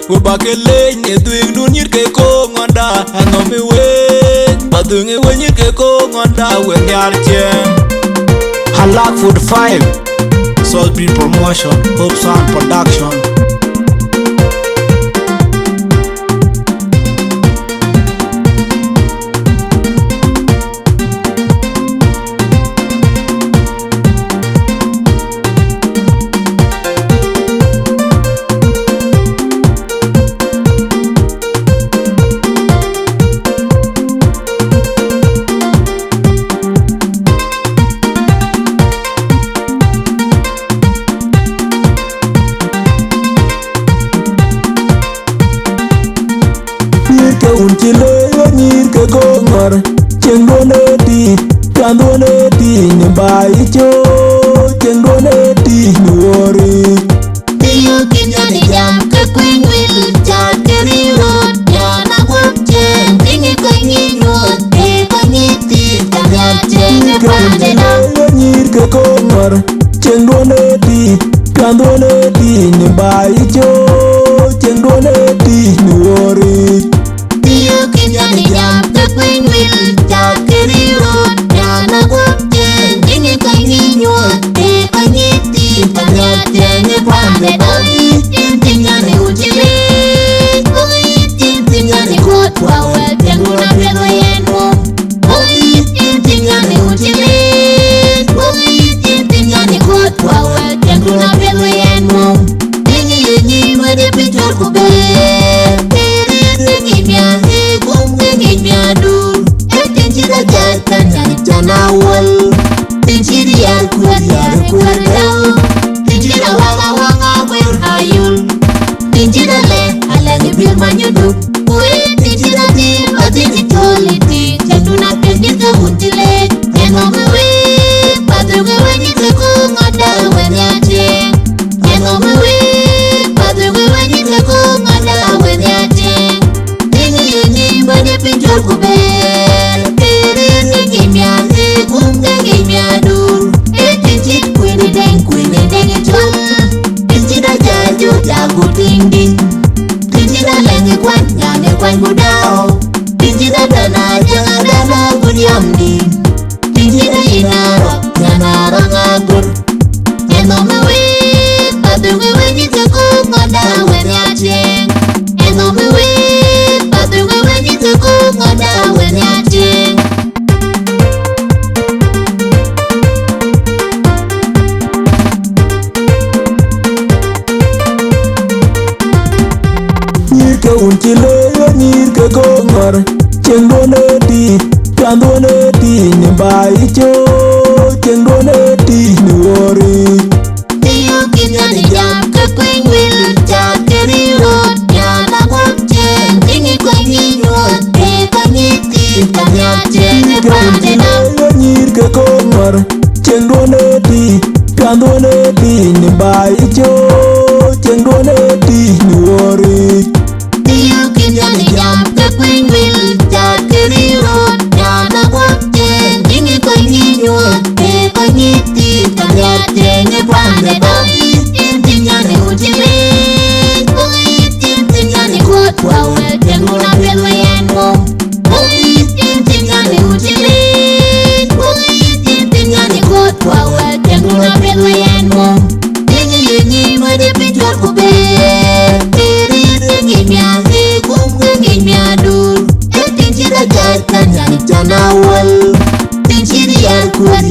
Ubakele ne tuing dun yit ke ko ngonda ano mi we badungi we yit ke ko ngonda we nyar chen. Halak Food 5 Salisbury Promotion Hope Sound Production. Unchile nyir ke gongor chengone ti kandone ti nyambai cho chengone ti nuori Tiyo kinyani jam ke queen will chat keri road yana wapchen tingi kanyi road e kanyi ti kanya chenye pande na nyir ke gongor chengone ti kandone ti nyambai cho chengone ti nuori Tiyo kinyani jam ke queen will chat keri road yana wapchen tingi kanyi road e kanyi ti kanya chenye pande na Tinyani uchile Tinyani kutwa we Tenguna pego yenu Tinyani uchile Tinyani kutwa we Tenguna pego yenu Tinyi yenyi mwede pichor kube Tinyi miazi kumgengi miadu Tinchida jata nyani chana wal Tinchidi ya kuwa Tinchida wanga wir hayul Tinchida le alangi bir manyudu Uwe tinchida ti Patini toli ti Chatuna pendika untile Tengo mwe Patruge wenyi teko ngada wenyache Tengo mwe Patruge wenyi teko ngada wenyache Tingi yenyi mwede pinchor kubel Tiri ningi miazi kumgengi miadu Tinchid kwini dengi chol Tinchida jaju jagu ding ding Tinchida lengi kwan gudao Tinchida dana janga dana gunyamni Tinchida inaro janaro ngagur Eno mewe Patungi wenyi teko ngoda wenyacheng Eno mewe Patungi wenyi teko ngoda wenyacheng Nyir unchile nyir ke gongor chengone ti kandone ti nyambai cho chengone ti nuori Tiyo kinyani jam ke queen will chat keri road yana wapchen tingi kanyi road e kanyi ti kanya chenye pande na nyir ke gongor chengone ti kandone ti nyambai cho chengone ti nuori Tiyo kinyani jam ke queen will chat keri road yana wapchen tingi kanyi road e kanyi ti kanya chenye pande na Tinyani uchile Tinyani kutwa we Tenguna pego yenu Tinyani uchile Tinyani kutwa we Tenguna pego yenu Tinyi yenyi mwede pichor kube Tinyi miazi kumgengi miadu Tinchida jata nyani chana wal Tinchidi yar kuwa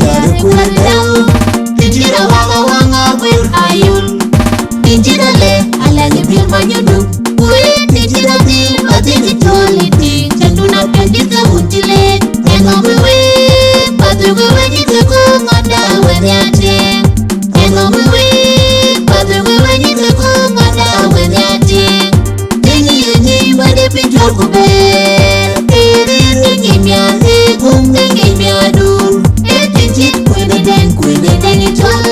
dao Tinchida wanga wir hayul Tinchida le alangi bir manyudu Uwe tinchida ti Patini toli ti Chatuna pendika untile Tengo mwe Patruge wenyi teko ngoda wenyache Tengo mwe Patruge wenyi teko ngoda wenyache Tinyi yenyi mwede pinchor kubel Tiri ningi miazi kumgengi miadu Tinchid kwini dengi chol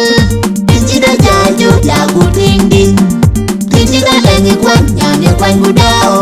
Tinchida jaju jagu ding ding Tinchida lengi kwan gudao